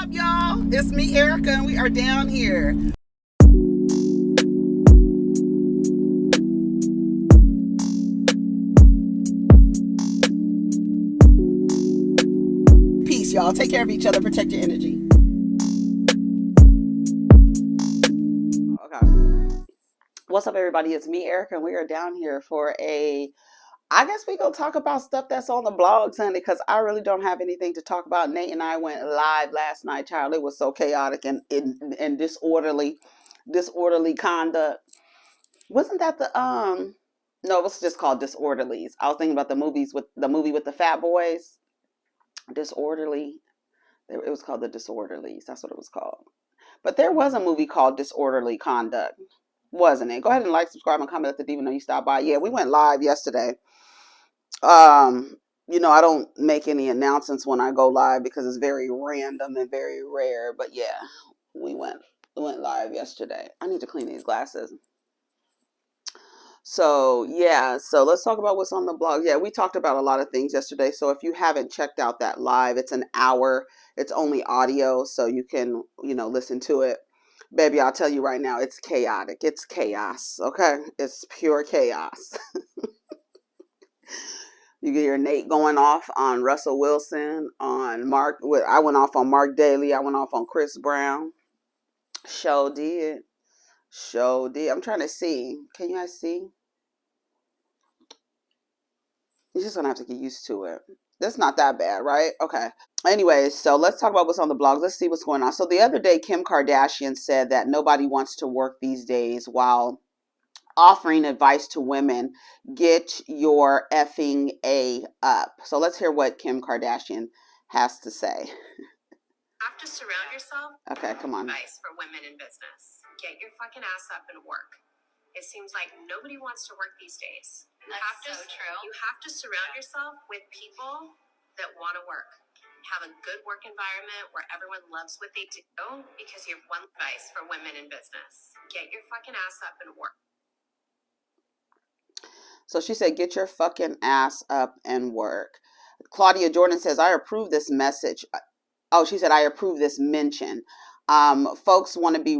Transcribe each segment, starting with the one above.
up, y'all? It's me, Erica, and we are down here. Peace, y'all. Take care of each other. Protect your energy. Okay. What's up, everybody? It's me, Erica, and we are down here for I guess we gonna talk about stuff that's on the blog Sunday, because I really don't have anything to talk about. Nate and I went live last night, child. It was so chaotic and disorderly conduct. Wasn't that the No, it was just called Disorderlies. I was thinking about the movie with the fat boys. Disorderly. It was called the Disorderlies. That's what it was called. But there was a movie called Disorderly Conduct, wasn't it? Go ahead and like, subscribe, and comment if even though you stopped by. Yeah, we went live yesterday. I don't make any announcements when I go live because it's very random and very rare. But yeah, we went live yesterday. I need to clean these glasses. So yeah, so let's talk about what's on the blog. Yeah, we talked about a lot of things yesterday. So if you haven't checked out that live, it's an hour. It's only audio, so you can, listen to it. Baby, I'll tell you right now, it's chaotic. It's chaos, okay? It's pure chaos. You get your Nate going off on Russell Wilson, on Mark. I went off on Mark Daly. I went off on Chris Brown. Show did. I'm trying to see. Can you guys see? You're just going to have to get used to it. That's not that bad, right? Okay. Anyways, so let's talk about what's on the blogs. Let's see what's going on. So the other day, Kim Kardashian said that nobody wants to work these days while offering advice to women. Get your effing A up. So let's hear what Kim Kardashian has to say. Have to surround yourself. Okay, come on. Advice for women in business. Get your fucking ass up and work. It seems like nobody wants to work these days. That's so true. You have to surround yourself with people that want to work. Have a good work environment where everyone loves what they do, because you have one advice for women in business. Get your fucking ass up and work. So she said, get your fucking ass up and work. Claudia Jordan says, I approve this message. Oh, she said, I approve this mention. Folks want the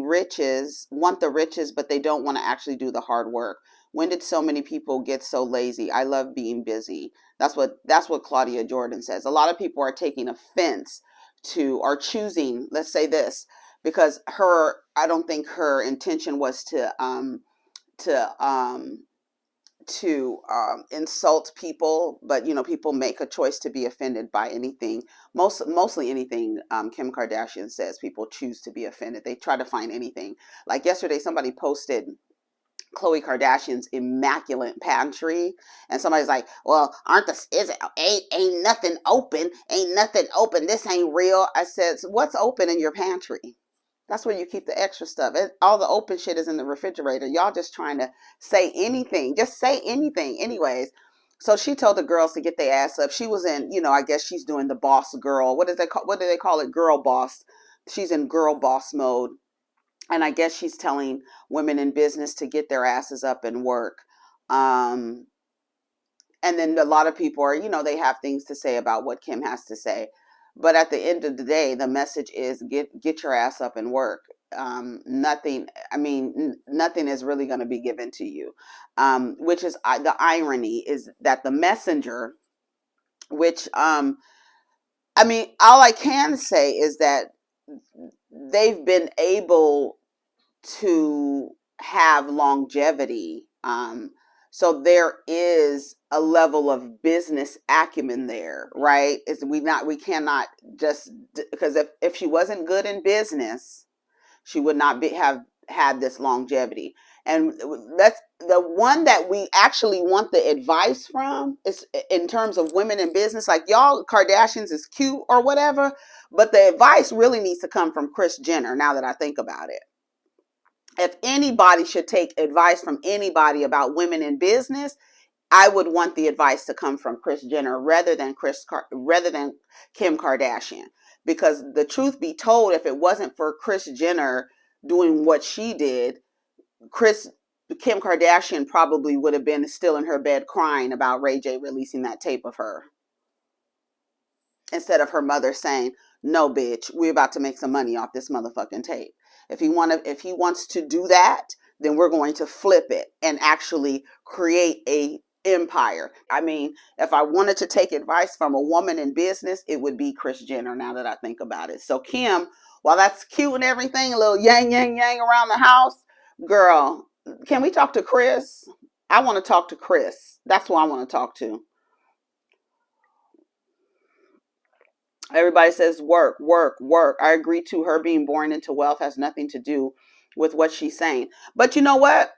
riches, but they don't want to actually do the hard work. When did so many people get so lazy? I love being busy. That's what Claudia Jordan says. A lot of people are taking offense to, or choosing, let's say this, because I don't think her intention was to insult people, but people make a choice to be offended by anything. Mostly anything Kim Kardashian says, people choose to be offended. They try to find anything. Like yesterday, somebody posted Khloe Kardashian's immaculate pantry, and somebody's like, "Well, ain't nothing open? Ain't nothing open? This ain't real." I said, "What's open in your pantry?" That's where you keep the extra stuff. All the open shit is in the refrigerator. Y'all just trying to say anything. Just say anything. Anyways, so she told the girls to get their ass up. She was in, I guess she's doing the boss girl. What do they call it? Girl boss. She's in girl boss mode. And I guess she's telling women in business to get their asses up and work. And then a lot of people are, they have things to say about what Kim has to say. But at the end of the day, the message is get your ass up and work. Nothing is really going to be given to you. Which is the irony is that the messenger, which, all I can say is that they've been able to have longevity. So there is a level of business acumen there, right? We cannot just, because if she wasn't good in business, she would not have had this longevity. And that's the one that we actually want the advice from, is in terms of women in business. Like, y'all Kardashians is cute or whatever, but the advice really needs to come from Kris Jenner, now that I think about it. If anybody should take advice from anybody about women in business, I would want the advice to come from Kris Jenner rather than Kim Kardashian. Because the truth be told, if it wasn't for Kris Jenner doing what she did, Kim Kardashian probably would have been still in her bed crying about Ray J releasing that tape of her, instead of her mother saying, No, bitch, we're about to make some money off this motherfucking tape. If he wants to do that, then we're going to flip it and actually create a empire. I mean, if I wanted to take advice from a woman in business, it would be Kris Jenner, now that I think about it. So Kim, while that's cute and everything, a little yang yang yang around the house, girl, can we talk to Kris? I want to talk to Kris. That's who I want to talk to. Everybody says work, work, work. I agree too. Her being born into wealth has nothing to do with what she's saying. But you know what?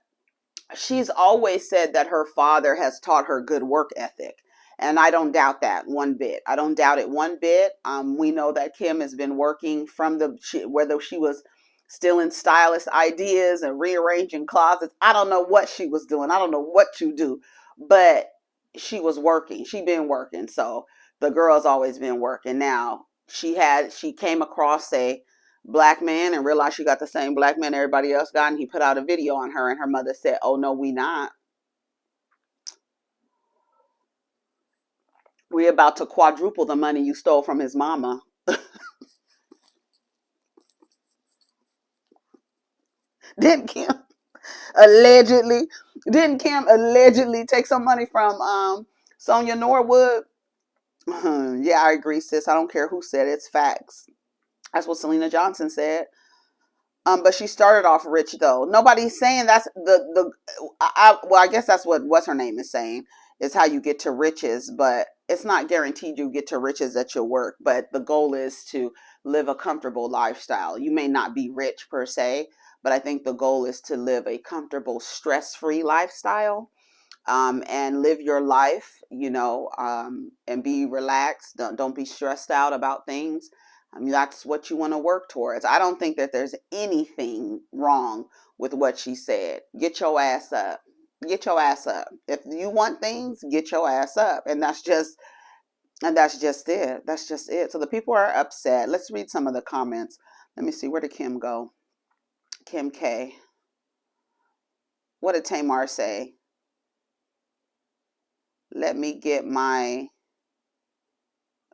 She's always said that her father has taught her good work ethic. And I don't doubt that one bit. I don't doubt it one bit. We know that Kim has been working from whether she was stealing stylist ideas and rearranging closets. I don't know what she was doing. I don't know what you do, but she was working. She been working. So the girl's always been working. Now she came across a black man and realized she got the same black man everybody else got, and he put out a video on her, and her mother said, oh no, we not. We about to quadruple the money you stole from his mama. Didn't Kim allegedly take some money from Sonia Norwood? Yeah, I agree, sis. I don't care who said it. It's facts. That's what Selena Johnson said. But she started off rich though. Nobody's saying that's well, I guess that's what's her name is saying, is how you get to riches, but it's not guaranteed you get to riches at your work. But the goal is to live a comfortable lifestyle. You may not be rich per se, but I think the goal is to live a comfortable, stress-free lifestyle. And live your life, and be relaxed. Don't be stressed out about things. I mean, that's what you want to work towards. I don't think that there's anything wrong with what she said. Get your ass up. Get your ass up. If you want things, get your ass up. And that's just it. That's just it. So the people are upset. Let's read some of the comments. Let me see. Where did Kim go? Kim K. What did Tamar say? Let me get my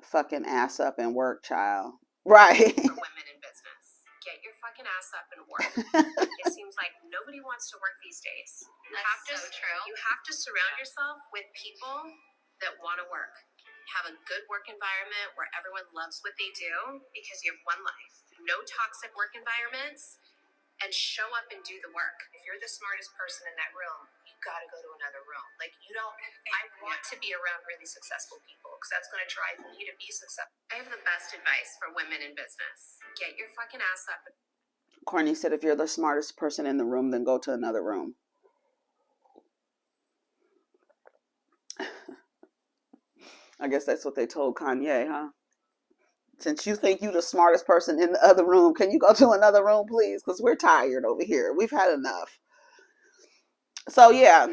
fucking ass up and work, child. Right. For women in business, get your fucking ass up and work. It seems like nobody wants to work these days. That's so true. You have to surround yourself with people that want to work. Have a good work environment where everyone loves what they do, because you have one life. No toxic work environments, and show up and do the work. If you're the smartest person in that room, you got to go to another room. Like, I want to be around really successful people, because that's going to drive me to be successful. I have the best advice for women in business. Get your fucking ass up. Courtney said, if you're the smartest person in the room, then go to another room. I guess that's what they told Kanye, huh? Since you think you're the smartest person in the other room, can you go to another room, please? Because we're tired over here. We've had enough. So, yeah,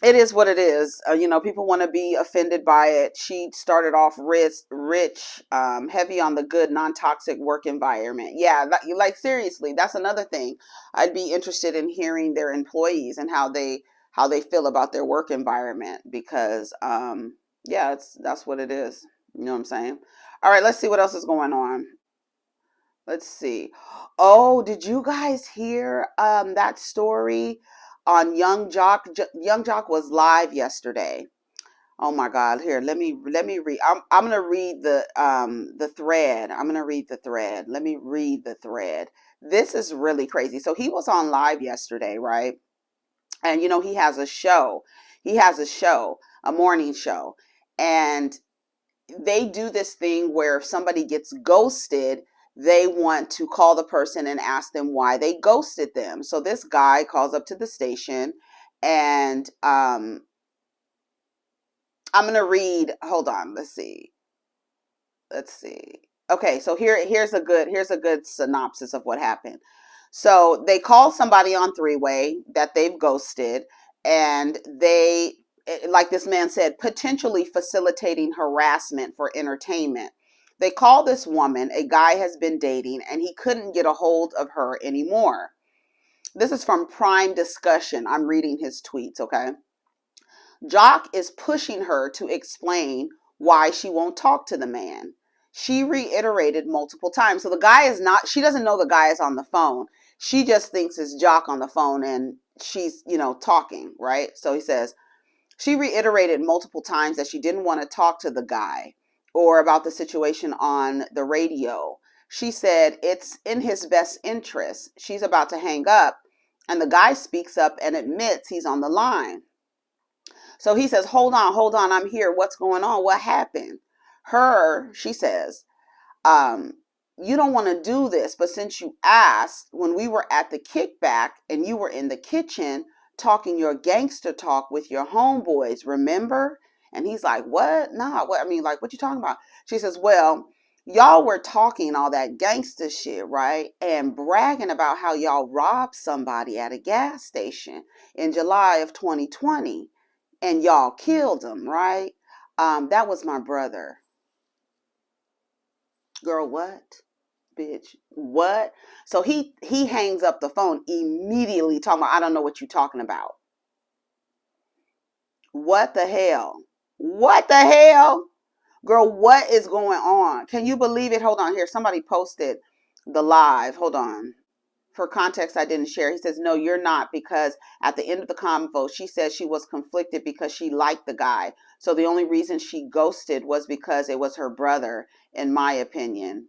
it is what it is. People want to be offended by it. She started off rich, heavy on the good, non-toxic work environment. Yeah, like seriously, that's another thing. I'd be interested in hearing their employees and how they feel about their work environment, because, yeah, that's what it is. You know what I'm saying? All right, let's see what else is going on. Let's see. Oh, did you guys hear that story on Young Joc? Young Joc was live yesterday. Oh my God! Here, let me read. I'm gonna read the thread. I'm gonna read the thread. Let me read the thread. This is really crazy. So he was on live yesterday, right? And he has a show. He has a morning show, and they do this thing where if somebody gets ghosted, they want to call the person and ask them why they ghosted them. So this guy calls up to the station, and I'm going to read, hold on, let's see. Okay, so here's a good synopsis of what happened. So they call somebody on three-way that they've ghosted, and they, like this man said, potentially facilitating harassment for entertainment. They call this woman, a guy has been dating, and he couldn't get a hold of her anymore. This is from Prime Discussion. I'm reading his tweets, okay? Joc is pushing her to explain why she won't talk to the man. She reiterated multiple times. So the guy is not, she doesn't know the guy is on the phone. She just thinks it's Joc on the phone and she's, talking, right? So he says, she reiterated multiple times that she didn't want to talk to the guy or about the situation on the radio. She said it's in his best interest. She's about to hang up, and the guy speaks up and admits he's on the line. So he says, hold on, I'm here. What's going on? What happened? She says, you don't want to do this, but since you asked, when we were at the kickback and you were in the kitchen talking your gangster talk with your homeboys, remember? And he's like, what? Nah, what? I mean, like, what you talking about? She says, well, y'all were talking all that gangster shit, right? And bragging about how y'all robbed somebody at a gas station in July of 2020 and y'all killed him, right? That was my brother. Girl, what? Bitch, what? So he hangs up the phone immediately talking about, I don't know what you're talking about. What the hell? What the hell? Girl, what is going on? Can you believe it? Hold on here. Somebody posted the live. Hold on. For context, I didn't share. He says, no, you're not, because at the end of the convo, she said she was conflicted because she liked the guy. So the only reason she ghosted was because it was her brother, in my opinion.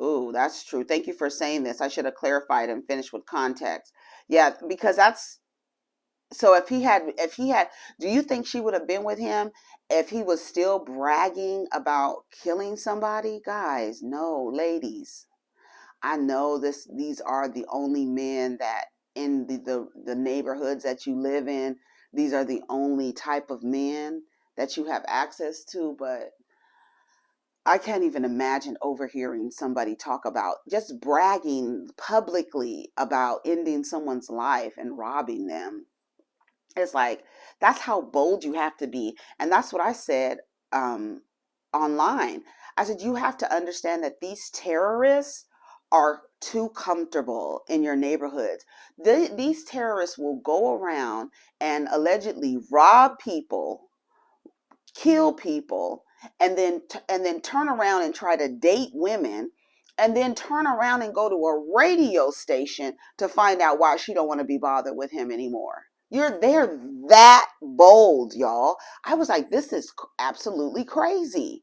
Ooh, that's true. Thank you for saying this. I should have clarified and finished with context. Yeah, because that's, so if he had, do you think she would have been with him if he was still bragging about killing somebody? Guys, no, ladies. I know these are the only men that in the neighborhoods that you live in, these are the only type of men that you have access to, but I can't even imagine overhearing somebody talk about just bragging publicly about ending someone's life and robbing them. It's like, that's how bold you have to be. And that's what I said online. I said, you have to understand that these terrorists are too comfortable in your neighborhoods. These terrorists will go around and allegedly rob people, kill people, and then turn around and try to date women, and then turn around and go to a radio station to find out why she don't want to be bothered with him anymore. They're that bold, y'all. I was like, this is absolutely crazy.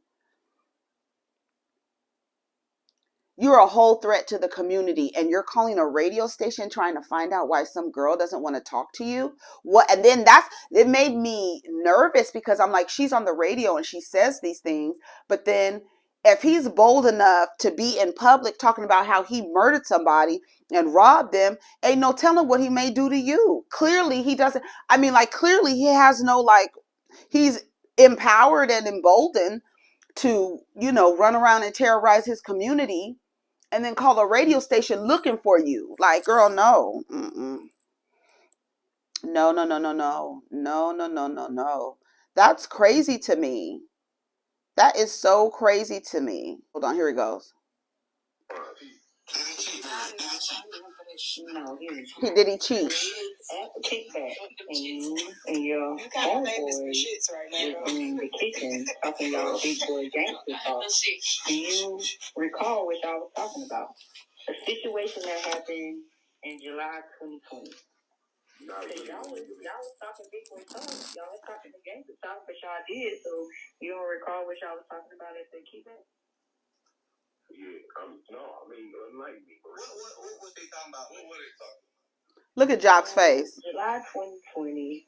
You're a whole threat to the community, and you're calling a radio station trying to find out why some girl doesn't want to talk to you. What? And then it made me nervous, because I'm like, she's on the radio and she says these things, but then if he's bold enough to be in public talking about how he murdered somebody and robbed them, ain't no telling what he may do to you. Clearly he doesn't, I mean, like, clearly he has no, like, he's empowered and emboldened to, run around and terrorize his community and then call a radio station looking for you. Like, girl, no. Mm-mm. No, no, no, no, no. No, no, no, no, no. That's crazy to me. That is so crazy to me. Hold on, here he goes. Did he cheat? Kickback, and you and your homeboys was in the kitchen talking about big boy gangster talk. Do you recall what y'all was talking about? A situation that happened in July 2020. Y'all was talking big boy talk. Y'all was talking the gangster talk, but y'all did. So you don't recall what y'all was talking about at the kickback? Yeah, enlighten me. What was they talking about? What were they talking about? Look at Joc's face. July 2020,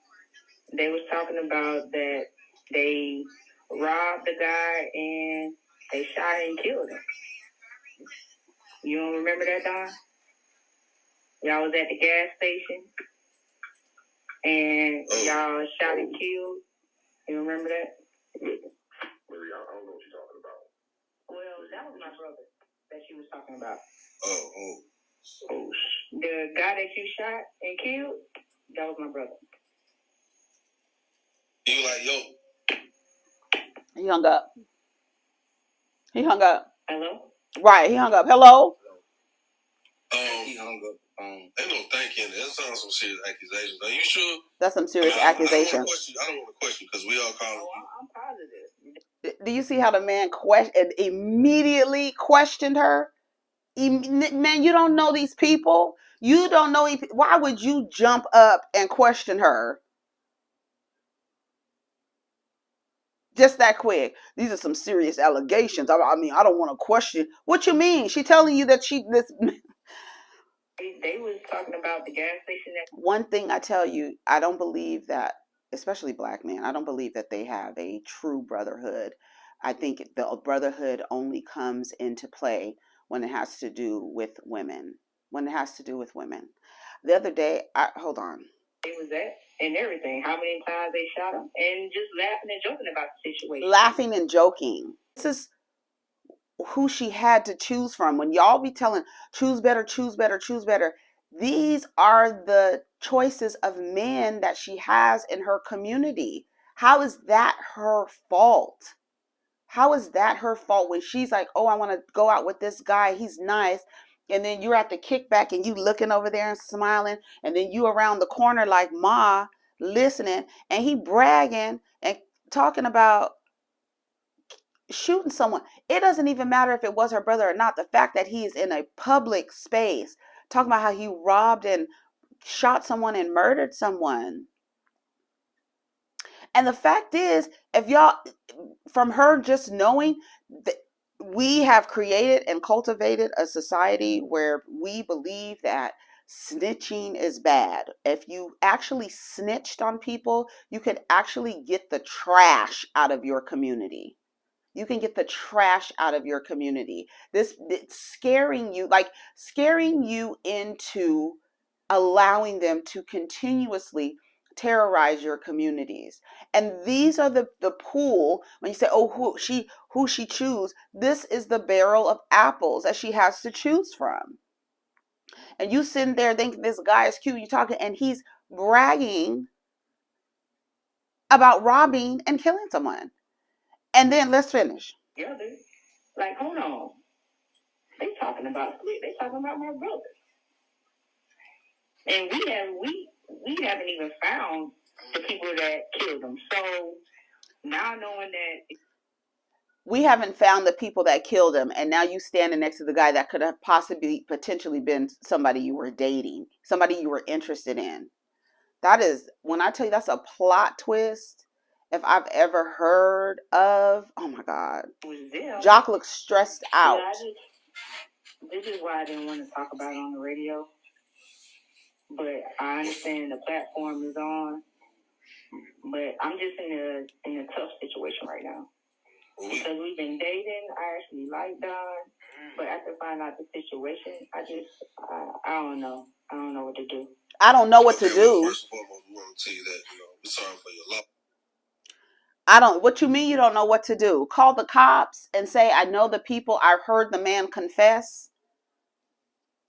they was talking about that they robbed the guy and they shot and killed him. You don't remember that, Don? Y'all was at the gas station and y'all shot and killed. You remember that? Maybe I don't know what you're talking about. Well, that was my brother that she was talking about. Oh. The guy that you shot and killed, that was my brother. You like, yo? He hung up. Hello? Right, he hung up. Hello? He hung up. Ain't no thinking. That sounds some serious accusations. Are you sure? That's some serious accusations. I don't want to question because we all call him. I'm positive. Do you see how the man immediately questioned her? Man, you don't know these people. You don't know. Why would you jump up and question her? Just that quick. These are some serious allegations. I mean, I don't want to question. What you mean? She telling you that They was talking about the gas station. One thing I tell you, I don't believe that, especially black men, I don't believe that they have a true brotherhood. I think the brotherhood only comes into play when it has to do with women. When it has to do with women. The other day, hold on. It was that and everything. How many times they shot him, and just laughing and joking about the situation. Laughing and joking. This is who she had to choose from. When y'all be telling, choose better, choose better, choose better. These are the choices of men that she has in her community. How is that her fault? How is that her fault when she's like, oh, I want to go out with this guy. He's nice. And then you're at the kickback and you looking over there and smiling. And then you around the corner like Ma listening. And he bragging and talking about shooting someone. It doesn't even matter if it was her brother or not. The fact that he is in a public space talking about how he robbed and shot someone and murdered someone. And the fact is, if y'all, from her just knowing that we have created and cultivated a society where we believe that snitching is bad. If you actually snitched on people, you could actually get the trash out of your community. You can get the trash out of your community. It's scaring you into allowing them to continuously terrorize your communities. And these are the pool. When you say, oh, who she choose, this is the barrel of apples that she has to choose from. And you sitting there thinking this guy is cute, you talking, and he's bragging about robbing and killing someone. And then let's finish. Yeah, like, hold on. They talking about my brother. And we haven't even found the people that killed him. So now knowing that we haven't found the people that killed him, and now you standing next to the guy that could have potentially been somebody you were dating, somebody you were interested in. That is, when I tell you that's a plot twist, if I've ever heard of. Oh my God. Joc looks stressed out. This is why I didn't want to talk about it on the radio. But I understand the platform is on. But I'm just in a tough situation right now. Because we've been dating. I actually like Don. But after finding out the situation, I don't know. I don't know what to do. I don't know what to do. First and foremost, we want to tell you that, we're sorry for your loss. What you mean you don't know what to do? Call the cops and say, I know the people, I heard the man confess.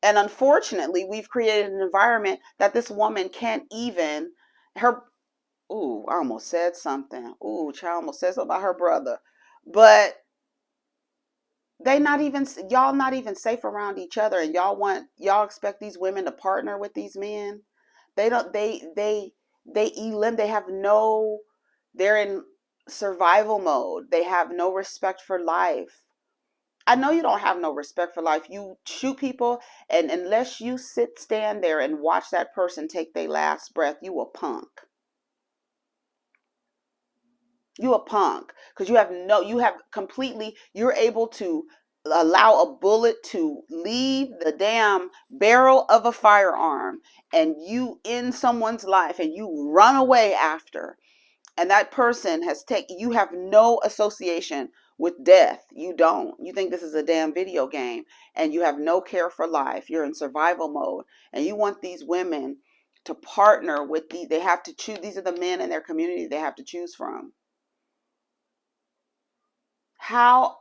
And unfortunately, we've created an environment that this woman can't even, I almost said something. Child almost said something about her brother. But y'all not even safe around each other, and y'all expect these women to partner with these men. They're in survival mode. They have no respect for life. I know you don't have no respect for life. You shoot people, and unless you stand there and watch that person take their last breath, you a punk. You a punk, because you're able to allow a bullet to leave the damn barrel of a firearm and you in someone's life and you run away after. And that person you have no association with death. You don't. You think this is a damn video game and you have no care for life. You're in survival mode and you want these women to partner with they have to choose. These are the men in their community they have to choose from. How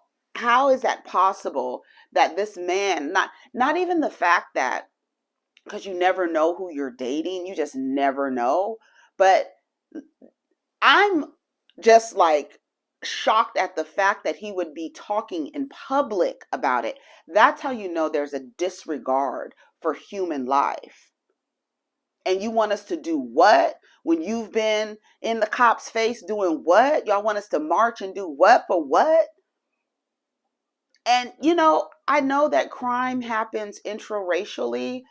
is that possible that this man, not even the fact that, because you never know who you're dating, you just never know, but I'm just like shocked at the fact that he would be talking in public about it. That's how you know there's a disregard for human life. And you want us to do what? When you've been in the cops' face doing what? Y'all want us to march and do what for what? And, I know that crime happens intraracially,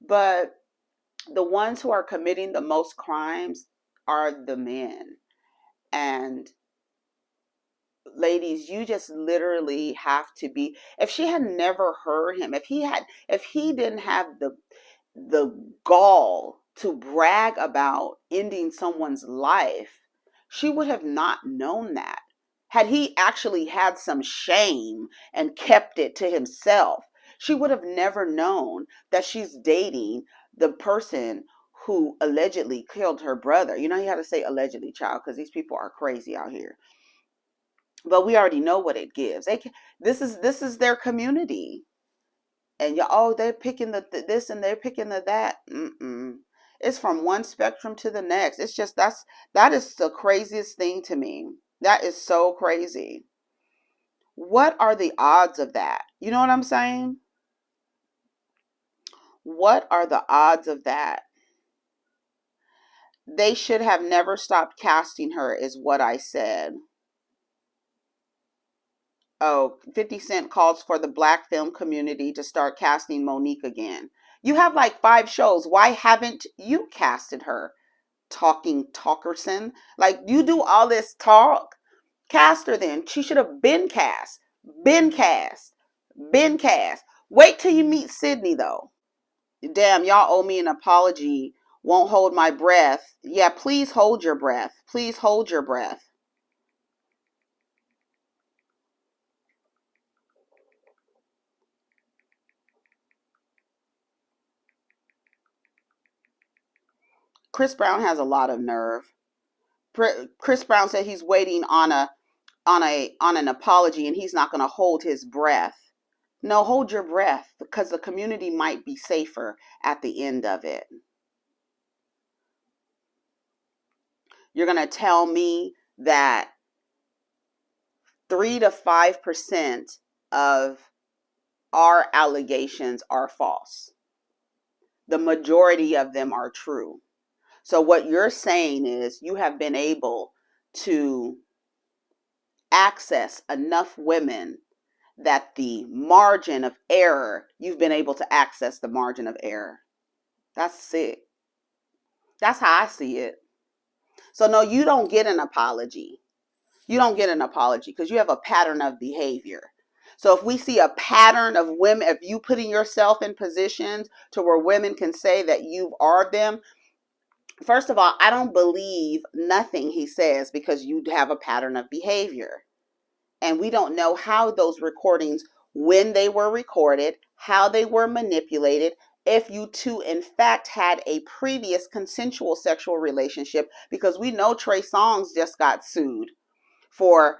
but the ones who are committing the most crimes are the men. And ladies, you just literally have to be, if she had never heard him, if he didn't have the gall to brag about ending someone's life, she would have not known that. Had he actually had some shame and kept it to himself, she would have never known that she's dating the person who allegedly killed her brother. You had to say allegedly, child, because these people are crazy out here. But we already know what it gives. This is their community. And they're picking the this and they're picking the that. It's from one spectrum to the next. It's just that is the craziest thing to me. That is so crazy. What are the odds of that? You know what I'm saying? What are the odds of that? They should have never stopped casting her, is what I said. Oh, 50 Cent calls for the black film community to start casting Monique again. You have like 5 shows. Why haven't you casted her? Talkerson. Like, you do all this talk. Cast her then. She should have been cast. Been cast. Been cast. Wait till you meet Sydney, though. Damn, y'all owe me an apology. Won't hold my breath. Yeah, please hold your breath. Please hold your breath. Chris Brown has a lot of nerve. Chris Brown said he's waiting on an apology and he's not going to hold his breath. No, hold your breath, because the community might be safer at the end of it. You're going to tell me that 3 to 5% of our allegations are false. The majority of them are true. So what you're saying is you have been able to access enough women that the margin of error, you've been able to access the margin of error. That's sick. That's how I see it. So no, you don't get an apology. You don't get an apology because you have a pattern of behavior. So if we see a pattern of women, if you putting yourself in positions to where women can say that you've are them, first of all, I don't believe nothing he says because you have a pattern of behavior. And we don't know how those recordings, when they were recorded, how they were manipulated, if you two, in fact, had a previous consensual sexual relationship, because we know Trey Songz just got sued for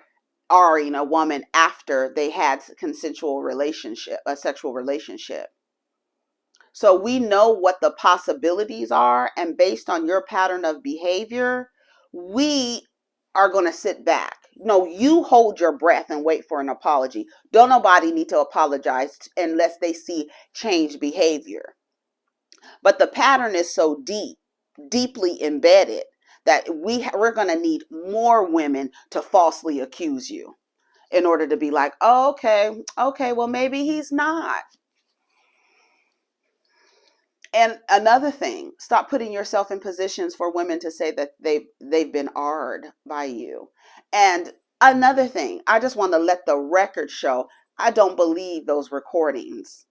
R-ing a woman after they had a sexual relationship. So we know what the possibilities are, and based on your pattern of behavior, we are going to sit back. No, you hold your breath and wait for an apology. Don't nobody need to apologize unless they see changed behavior. But the pattern is so deeply embedded that we're going to need more women to falsely accuse you in order to be like, oh, okay, well, maybe he's not. And another thing, stop putting yourself in positions for women to say that they've been R-ed by you. And another thing, I just want to let the record show, I don't believe those recordings.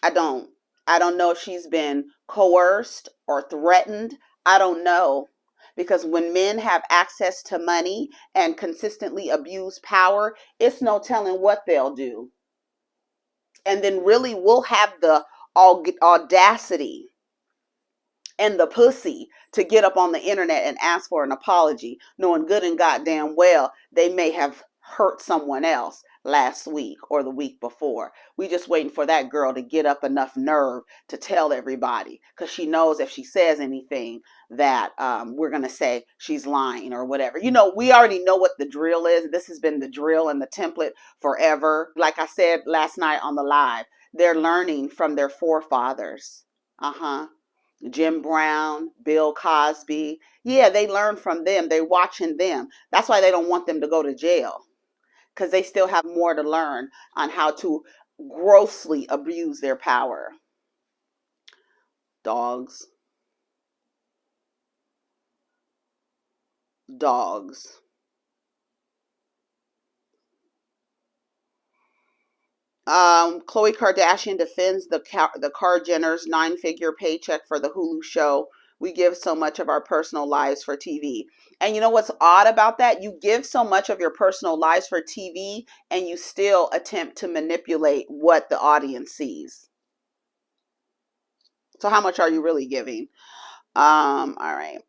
I don't know if she's been coerced or threatened. I don't know. Because when men have access to money and consistently abuse power, it's no telling what they'll do. And then really we'll have the audacity and the pussy to get up on the internet and ask for an apology, knowing good and goddamn well they may have hurt someone else last week or the week before. We just waiting for that girl to get up enough nerve to tell everybody, because she knows if she says anything that we're going to say she's lying or whatever. We already know what the drill is. This has been the drill and the template forever. Like I said last night on the live, they're learning from their forefathers. Jim Brown, Bill Cosby. Yeah, they learn from them. They're watching them. That's why they don't want them to go to jail, because they still have more to learn on how to grossly abuse their power. Dogs. Dogs. Khloe Kardashian defends the Kar-Jenner's 9-figure paycheck for the Hulu show. We give so much of our personal lives for TV. And you know what's odd about that? You give so much of your personal lives for TV and you still attempt to manipulate what the audience sees. So how much are you really giving? All right.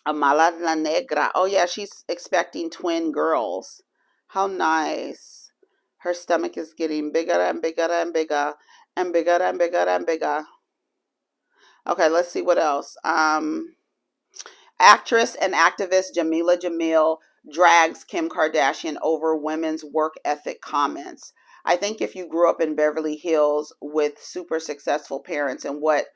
Amala La Negra. Oh yeah, she's expecting twin girls. How nice. Her stomach is getting bigger and bigger and bigger and bigger and bigger and bigger. Okay, let's see what else. Actress and activist Jameelah Jamil drags Kim Kardashian over women's work ethic comments. I think if you grew up in Beverly Hills with super successful parents and what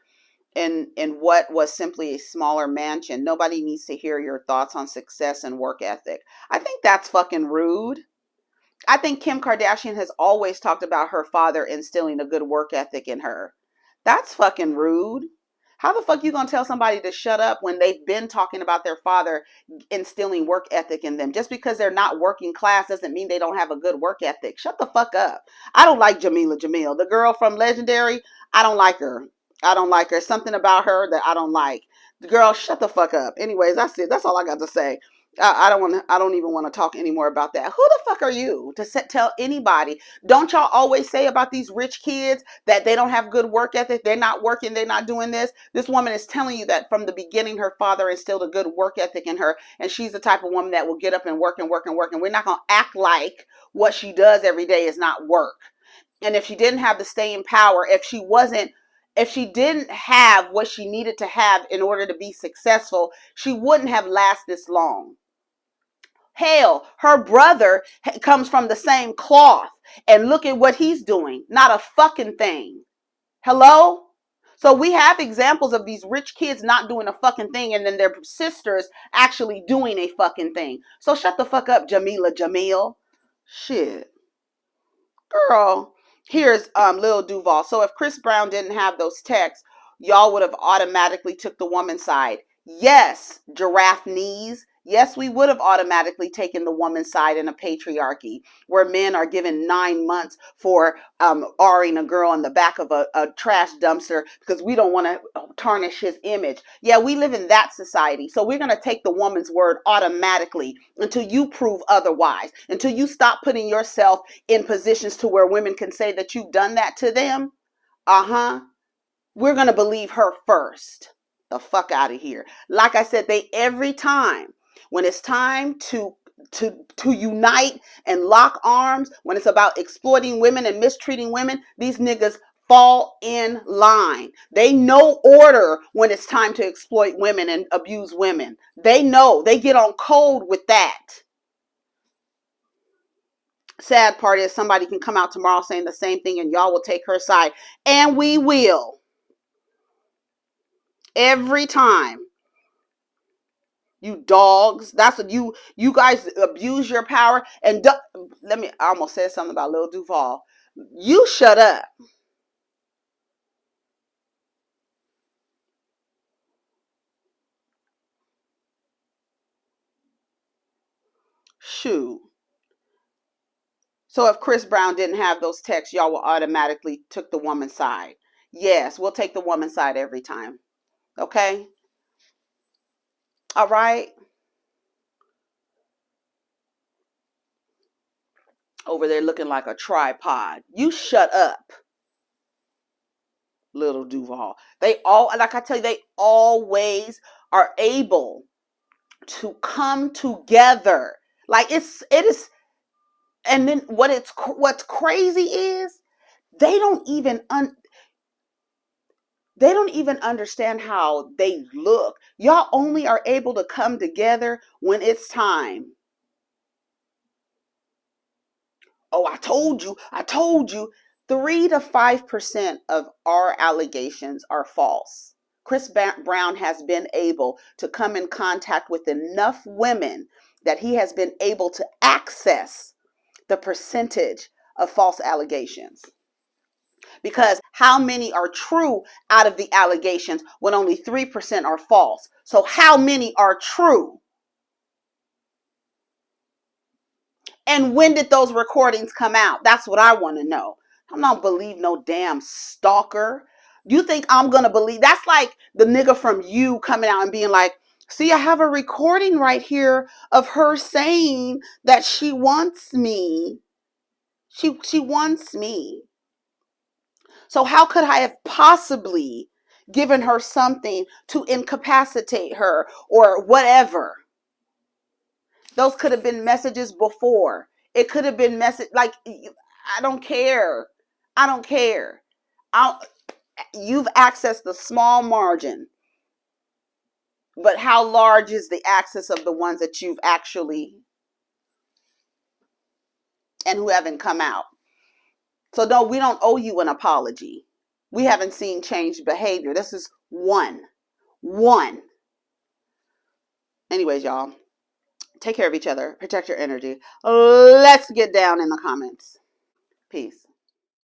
was simply a smaller mansion, nobody needs to hear your thoughts on success and work ethic. I think that's fucking rude. I think Kim Kardashian has always talked about her father instilling a good work ethic in her. That's fucking rude. How the fuck you gonna tell somebody to shut up when they've been talking about their father instilling work ethic in them? Just because they're not working class doesn't mean they don't have a good work ethic. Shut the fuck up. I don't like Jameelah Jamil, the girl from Legendary. I don't like her. I don't like her. Something about her that I don't like. The girl, shut the fuck up. Anyways, that's it. That's all I got to say. I don't even want to talk anymore about that. Who the fuck are you to tell anybody? Don't y'all always say about these rich kids that they don't have good work ethic? They're not working. They're not doing this. This woman is telling you that from the beginning, her father instilled a good work ethic in her. And she's the type of woman that will get up and work and work and work. And we're not going to act like what she does every day is not work. And if she didn't have the staying power, if she didn't have what she needed to have in order to be successful, she wouldn't have lasted this long. Hell, her brother comes from the same cloth, and look at what he's doing. Not a fucking thing. Hello? So we have examples of these rich kids not doing a fucking thing, and then their sisters actually doing a fucking thing. So shut the fuck up, Jameelah Jamil. Shit. Girl. Here's Lil Duval. So if Chris Brown didn't have those texts, y'all would have automatically took the woman's side. Yes, giraffe knees. Yes, we would have automatically taken the woman's side in a patriarchy where men are given 9 months for R-ing a girl in the back of a trash dumpster because we don't want to tarnish his image. Yeah, we live in that society. So we're going to take the woman's word automatically until you prove otherwise, until you stop putting yourself in positions to where women can say that you've done that to them. We're going to believe her first. The fuck out of here. Like I said, every time when it's time to unite and lock arms, when it's about exploiting women and mistreating women, these niggas fall in line. They know order when it's time to exploit women and abuse women. They know. They get on code with that. Sad part is somebody can come out tomorrow saying the same thing and y'all will take her side. And we will. Every time. You dogs. That's what you guys abuse your power. And I almost said something about Lil Duval. You shut up. Shoot. So if Chris Brown didn't have those texts, y'all will automatically took the woman's side. Yes, we'll take the woman's side every time. Okay? All right? Over there looking like a tripod. You shut up, Little Duval. They always are able to come together. Like it is. And then what's crazy is they don't even understand how they look. Y'all only are able to come together when it's time. Oh, I told you. 3 to 5% of our allegations are false. Chris Brown has been able to come in contact with enough women that he has been able to access the percentage of false allegations. Because how many are true out of the allegations when only 3% are false? So how many are true? And when did those recordings come out? That's what I want to know. I don't believe no damn stalker. You think I'm going to believe? That's like the nigga from You coming out and being like, see, I have a recording right here of her saying that she wants me. She wants me. So how could I have possibly given her something to incapacitate her or whatever? Those could have been messages before. It could have been message like, I don't care. I don't care. You've accessed the small margin. But how large is the access of the ones that you've actually and who haven't come out? So no, we don't owe you an apology. We haven't seen changed behavior. This is one. Anyways, y'all, take care of each other. Protect your energy. Let's get down in the comments. Peace.